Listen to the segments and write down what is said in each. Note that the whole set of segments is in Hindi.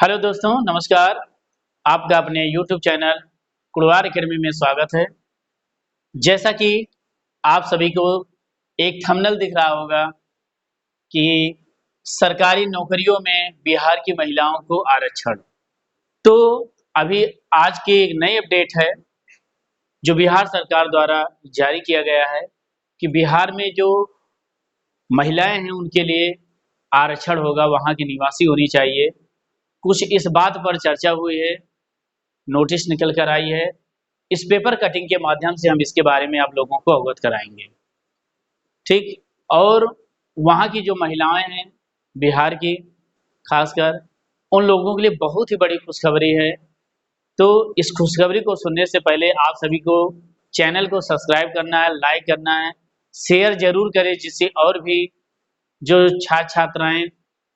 हेलो दोस्तों, नमस्कार। आपका अपने YouTube चैनल कुड़वार अकेडमी में स्वागत है। जैसा कि आप सभी को एक थंबनेल दिख रहा होगा कि सरकारी नौकरियों में बिहार की महिलाओं को आरक्षण। तो अभी आज की एक नई अपडेट है जो बिहार सरकार द्वारा जारी किया गया है कि बिहार में जो महिलाएं हैं उनके लिए आरक्षण होगा, वहाँ की निवासी होनी चाहिए। कुछ इस बात पर चर्चा हुई है, नोटिस निकल कर आई है। इस पेपर कटिंग के माध्यम से हम इसके बारे में आप लोगों को अवगत कराएंगे, ठीक। और वहाँ की जो महिलाएं हैं बिहार की, खासकर उन लोगों के लिए बहुत ही बड़ी खुशखबरी है। तो इस खुशखबरी को सुनने से पहले आप सभी को चैनल को सब्सक्राइब करना है, लाइक करना है, शेयर जरूर करें, जिससे और भी जो छात्र छात्राएं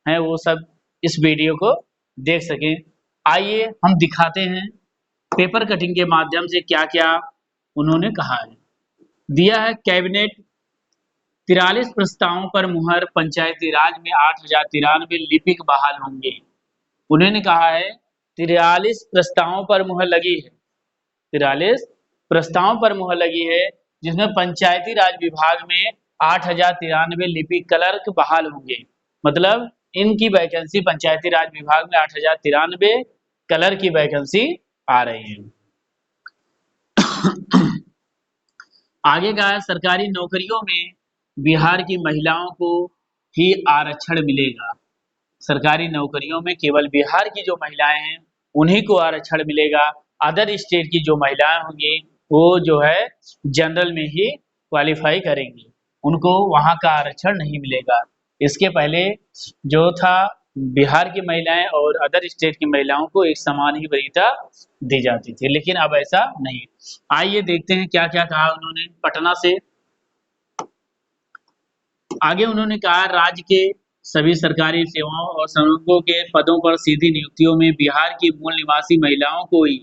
हैं वो सब इस वीडियो को देख सकें। आइए हम दिखाते हैं पेपर कटिंग के माध्यम से क्या क्या उन्होंने कहा है। दिया है कैबिनेट 43 प्रस्तावों पर मुहर, पंचायती राज में 8093 लिपिक बहाल होंगे। उन्होंने कहा है 43 प्रस्तावों पर मुहर लगी है, 43 प्रस्तावों पर मुहर लगी है, जिसमें पंचायती राज विभाग में 8093 लिपिक क्लर्क बहाल होंगे। मतलब इनकी वैकेंसी पंचायती राज विभाग में 8093 क्लर्क की वैकेंसी आ रही है। आगे का है सरकारी नौकरियों में बिहार की महिलाओं को ही आरक्षण मिलेगा। सरकारी नौकरियों में केवल बिहार की जो महिलाएं हैं उन्हीं को आरक्षण मिलेगा। अदर स्टेट की जो महिलाएं होंगी वो जो है जनरल में ही क्वालिफाई करेंगी, उनको वहां का आरक्षण नहीं मिलेगा। इसके पहले जो था बिहार की महिलाएं और अदर स्टेट की महिलाओं को एक समान ही वरीयता दी जाती थी, लेकिन अब ऐसा नहीं। आइए देखते हैं क्या क्या कहा उन्होंने पटना से। आगे उन्होंने कहा राज्य के सभी सरकारी सेवाओं और श्रमिकों के पदों पर सीधी नियुक्तियों में बिहार की मूल निवासी महिलाओं को ही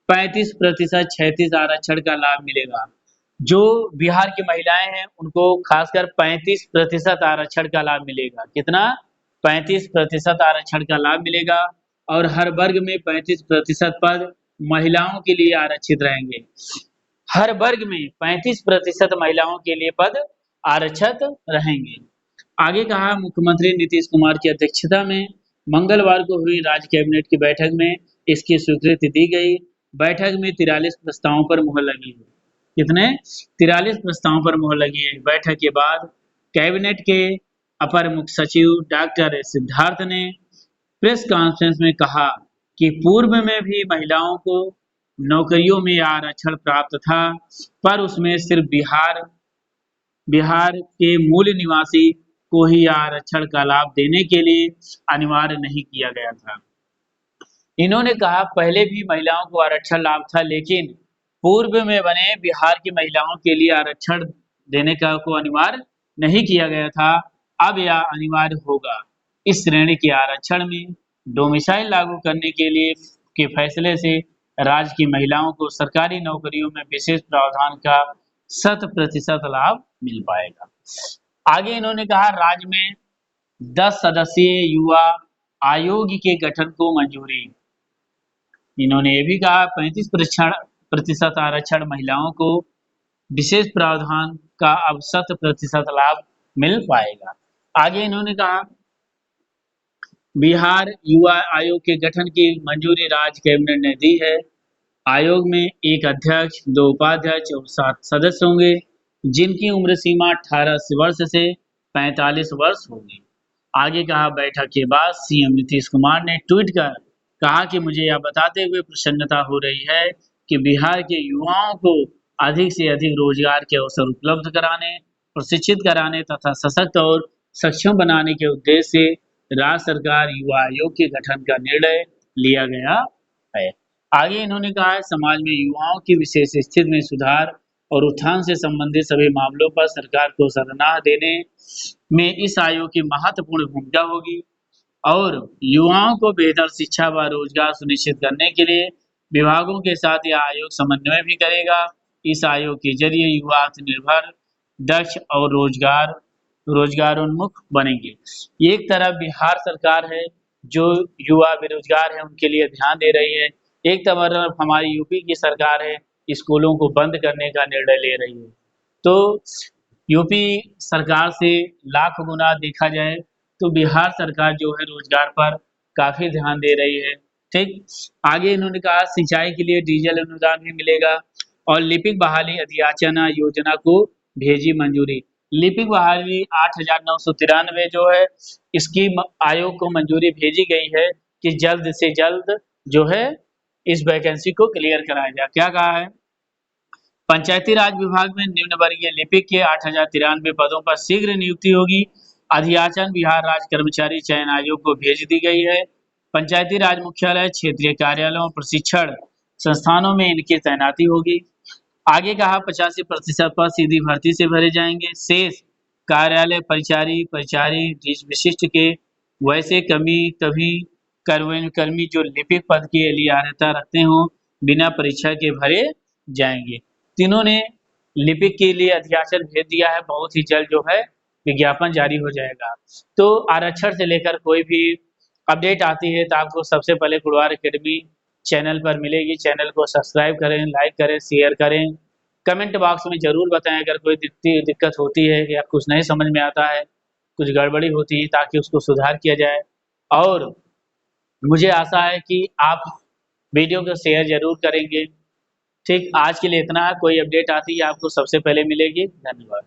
35% 36 आरक्षण का लाभ मिलेगा। जो बिहार की महिलाएं हैं उनको खासकर 35% आरक्षण का लाभ मिलेगा। कितना? 35% आरक्षण का लाभ मिलेगा। और हर वर्ग में 35% पद महिलाओं के लिए आरक्षित रहेंगे। हर वर्ग में 35% महिलाओं के लिए पद आरक्षित रहेंगे। आगे कहा मुख्यमंत्री नीतीश कुमार की अध्यक्षता में मंगलवार को हुई राज्य कैबिनेट की बैठक में इसकी स्वीकृति दी गई। बैठक में 43 प्रस्तावों पर मुहर लगी है। कितने? 43 प्रस्तावों पर मुहर लगी है। बैठक के बाद कैबिनेट के अपर मुख्य सचिव डॉक्टर सिद्धार्थ ने प्रेस कॉन्फ्रेंस में कहा कि पूर्व में भी महिलाओं को नौकरियों में आरक्षण प्राप्त था, पर उसमें सिर्फ बिहार के मूल निवासी को ही आरक्षण का लाभ देने के लिए अनिवार्य नहीं किया गया था। इन्होंने कहा पहले भी महिलाओं को आरक्षण लाभ था, लेकिन पूर्व में बने बिहार की महिलाओं के लिए आरक्षण देने का को अनिवार्य नहीं किया गया था। अब यह अनिवार्य होगा। इस श्रेणी के आरक्षण में डोमिसाइल लागू करने के लिए के फैसले से राज्य की महिलाओं को सरकारी नौकरियों में विशेष प्रावधान का 100% लाभ मिल पाएगा। आगे इन्होंने कहा राज्य में 10 सदस्यीय युवा आयोग के गठन को मंजूरी। इन्होंने ये भी कहा 35% आरक्षण महिलाओं को विशेष प्रावधान का अब 100% लाभ मिल पाएगा। आगे इन्होंने कहा बिहार युवा आयोग के गठन की मंजूरी राज्य कैबिनेट ने दी है। आयोग में एक अध्यक्ष, 2 उपाध्यक्ष और 7 सदस्य होंगे, जिनकी उम्र सीमा 18 वर्ष से 45 वर्ष होगी। आगे कहा बैठक के बाद सीएम नीतीश कुमार ने ट्वीट कर कहा कि मुझे यह बताते हुए प्रसन्नता हो रही है कि बिहार के युवाओं को अधिक से अधिक रोजगार के अवसर उपलब्ध कराने, प्रशिक्षित कराने तथा सशक्त और सक्षम बनाने के उद्देश्य से राज्य सरकार युवा आयोग के गठन का निर्णय लिया गया है। आगे इन्होंने कहा है समाज में युवाओं की विशेष स्थिति में सुधार और उत्थान से संबंधित सभी मामलों पर सरकार को सराहना देने में इस आयोग की महत्वपूर्ण भूमिका होगी और युवाओं को बेहतर शिक्षा व रोजगार सुनिश्चित करने के लिए विभागों के साथ यह आयोग समन्वय भी करेगा। इस आयोग के जरिए युवा आत्मनिर्भर, दक्ष और रोजगारोन्मुख बनेंगे। एक तरफ बिहार सरकार है जो युवा बेरोजगार हैं उनके लिए ध्यान दे रही है। एक तरफ हमारी यूपी की सरकार है, स्कूलों को बंद करने का निर्णय ले रही है। तो यूपी सरकार से लाख गुना देखा जाए तो बिहार सरकार जो है रोजगार पर काफी ध्यान दे रही है। ठीक, आगे इन्होंने कहा सिंचाई के लिए डीजल अनुदान भी मिलेगा और लिपिक बहाली अधियाचना योजना को भेजी मंजूरी। लिपिक बहाली 8,993 जो है इसकी आयोग को मंजूरी भेजी गई है कि जल्द से जल्द जो है इस वैकेंसी को क्लियर कराया जाए। क्या कहा है? पंचायती राज विभाग में निम्न वर्गीय लिपिक के 8,093 पदों पर शीघ्र नियुक्ति होगी। अधियाचन बिहार राज्य कर्मचारी चयन आयोग को भेज दी गई है। पंचायती राज मुख्यालय, क्षेत्रीय कार्यालयों, प्रशिक्षण संस्थानों में इनकी तैनाती होगी। आगे कहा 85% पद सीधी भर्ती से भरे जाएंगे। शेष कार्यालय परिचारी परिचारी विशिष्ट के वैसे कभी कर्मी जो लिपिक पद के लिए अर्हता रखते हों बिना परीक्षा के भरे जाएंगे। तीनों ने लिपिक के लिए अधियाचन भेज दिया है, बहुत ही जल्द जो है विज्ञापन जारी हो जाएगा। तो आरक्षण से लेकर कोई भी अपडेट आती है तो आपको सबसे पहले कुड़वार एकेडमी चैनल पर मिलेगी। चैनल को सब्सक्राइब करें, लाइक करें, शेयर करें, कमेंट बॉक्स में जरूर बताएं अगर कोई दिक्कत होती है या कुछ नहीं समझ में आता है, कुछ गड़बड़ी होती है, ताकि उसको सुधार किया जाए। और मुझे आशा है कि आप वीडियो को शेयर जरूर करेंगे। ठीक, आज के लिए इतना है। कोई अपडेट आती है आपको सबसे पहले मिलेगी। धन्यवाद।